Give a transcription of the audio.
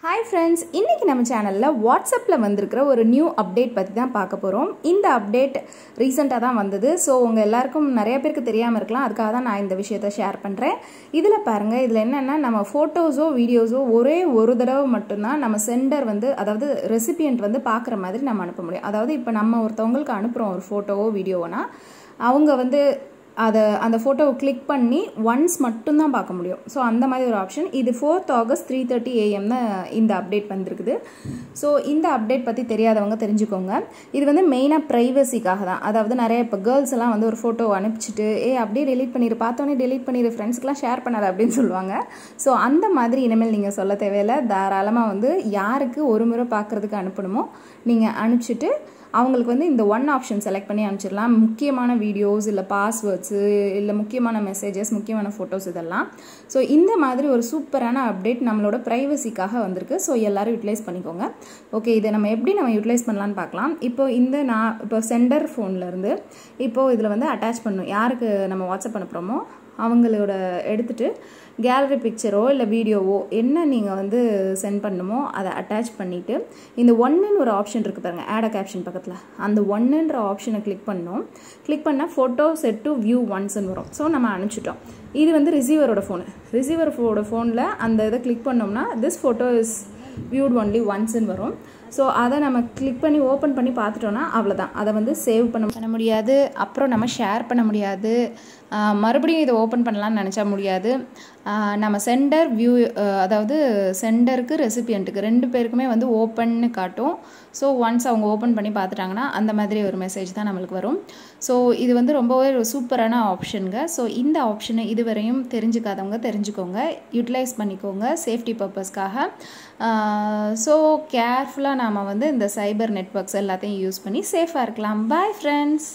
Hi friends, இன்னைக்கு நம்ம சேனல்ல வாட்ஸ்அப்ல வந்திருக்கிற ஒரு நியூ அப்டேட் பத்தி தான் பார்க்க போறோம். இந்த அப்டேட் ரீசன்ட்டா தான் வந்தது. சோ உங்க எல்லாருக்கும் நிறைய பேருக்கு தெரியாம இருக்கலாம். அதுக்காக தான் நான் இந்த விஷயத்தை ஷேர் பண்றேன். இதுல பாருங்க, இதுல என்னன்னா நம்ம போட்டோஸோ வீடியோஸோ ஒரே ஒரு தடவை மட்டும் தான் நம்ம சென்டர் வந்து அதாவது ரெசிபியன்ட் வந்து பார்க்குற மாதிரி நம்ம அனுப்ப முடியும். அதாவது இப்போ நம்ம ஒருத்தவங்களுக்கு அனுப்புறோம் ஒரு போட்டோவோ வீடியோவோனா அவங்க வந்து அந்த ஃபோட்டோவை கிளிக் பண்ணி ஒன்ஸ் மட்டும்தான் பார்க்க முடியும். ஸோ அந்த மாதிரி ஒரு ஆப்ஷன். இது 4th August 3:30 AM தான் இந்த அப்டேட் வந்திருக்குது. ஸோ இந்த அப்டேட் பற்றி தெரியாதவங்க தெரிஞ்சுக்கோங்க. இது வந்து மெயினாக ப்ரைவசிக்காக தான். அதாவது நிறைய இப்போ கேர்ள்ஸ் எல்லாம் வந்து ஒரு ஃபோட்டோ அனுப்பிச்சிட்டு அப்படியே டெலீட் பண்ணிடு, பார்த்தோன்னே டெலீட் பண்ணிடு, ஃப்ரெண்ட்ஸ்க்கெலாம் ஷேர் பண்ணாது அப்படின்னு சொல்லுவாங்க. ஸோ அந்த மாதிரி இனிமேல் நீங்கள் சொல்ல தேவையில்லை. தாராளமாக வந்து யாருக்கு ஒரு முறை பார்க்குறதுக்கு அனுப்பணுமோ நீங்கள் அனுப்பிச்சிட்டு அவங்களுக்கு வந்து இந்த ஒன் ஆப்ஷன் செலக்ட் பண்ணி அனுப்பிச்சிடலாம். முக்கியமான வீடியோஸ் இல்லை பாஸ்வேர்ட்ஸு இல்லை முக்கியமான மெசேஜஸ், முக்கியமான ஃபோட்டோஸ் இதெல்லாம். ஸோ இந்த மாதிரி ஒரு சூப்பரான அப்டேட் நம்மளோட ப்ரைவசிக்காக வந்திருக்கு. ஸோ எல்லோரும் யூட்டிலைஸ் பண்ணிக்கோங்க. ஓகே, இதை நம்ம எப்படி யூட்டிலைஸ் பண்ணலான்னு பார்க்கலாம். இப்போ சென்டர் ஃபோன்லேருந்து இப்போது இதில் வந்து அட்டாச் பண்ணணும். யாருக்கு நம்ம வாட்ஸ்அப் அனுப்புகிறோமோ அவங்களோட எடுத்துகிட்டு கேலரி பிக்சரோ இல்லை வீடியோவோ என்ன நீங்கள் வந்து சென்ட் பண்ணணுமோ அதை அட்டாச் பண்ணிவிட்டு இந்த ஒன்னுன்னு ஒரு ஆப்ஷன் இருக்குது பாருங்கள், ஆட் அ கேப்ஷன் பக்கத்தில். அந்த ஒன்னுன்ற ஆப்ஷனை கிளிக் பண்ணோம். கிளிக் பண்ணால் ஃபோட்டோ செட் டு வியூ ஒன்ஸ்ன்னு வரும். ஸோ நம்ம அனுப்பிச்சிட்டோம். இது வந்து ரிசீவரோட ஃபோனு. ரிசீவரோட ஃபோனில் அந்த இதை கிளிக் பண்ணோம்னா this photo is viewed only ஒன்ஸ்ன்னு வரும். ஸோ அதை நம்ம கிளிக் பண்ணி ஓப்பன் பண்ணி பார்த்துட்டோன்னா அவ்வளோதான். அதை வந்து சேவ் பண்ண முடியாது, அப்புறம் நம்ம ஷேர் பண்ண முடியாது, மறுபடியும் இதை ஓப்பன் பண்ணலான்னு நினச்சா முடியாது. நம்ம சென்டர் வியூ அதாவது சென்டருக்கு ரெசிபியண்ட்டுக்கு ரெண்டு பேருக்குமே வந்து ஓப்பன்னு காட்டும். ஸோ ஒன்ஸ் அவங்க ஓப்பன் பண்ணி பார்த்துட்டாங்கன்னா அந்த மாதிரி ஒரு மெசேஜ் தான் நம்மளுக்கு வரும். ஸோ இது வந்து ரொம்பவே ஒரு சூப்பரான ஆப்ஷனுங்க. ஸோ இந்த ஆப்ஷனை இதுவரையும் தெரிஞ்சுக்காதவங்க தெரிஞ்சுக்கோங்க, யூட்டிலைஸ் பண்ணிக்கோங்க சேஃப்டி பர்பஸ்க்காக. ஸோ கேர்ஃபுல்லாக நாம் வந்து இந்த சைபர் நெட்வொர்க்ஸ் எல்லாத்தையும் யூஸ் பண்ணி சேஃபாக இருக்கலாம். Bye friends.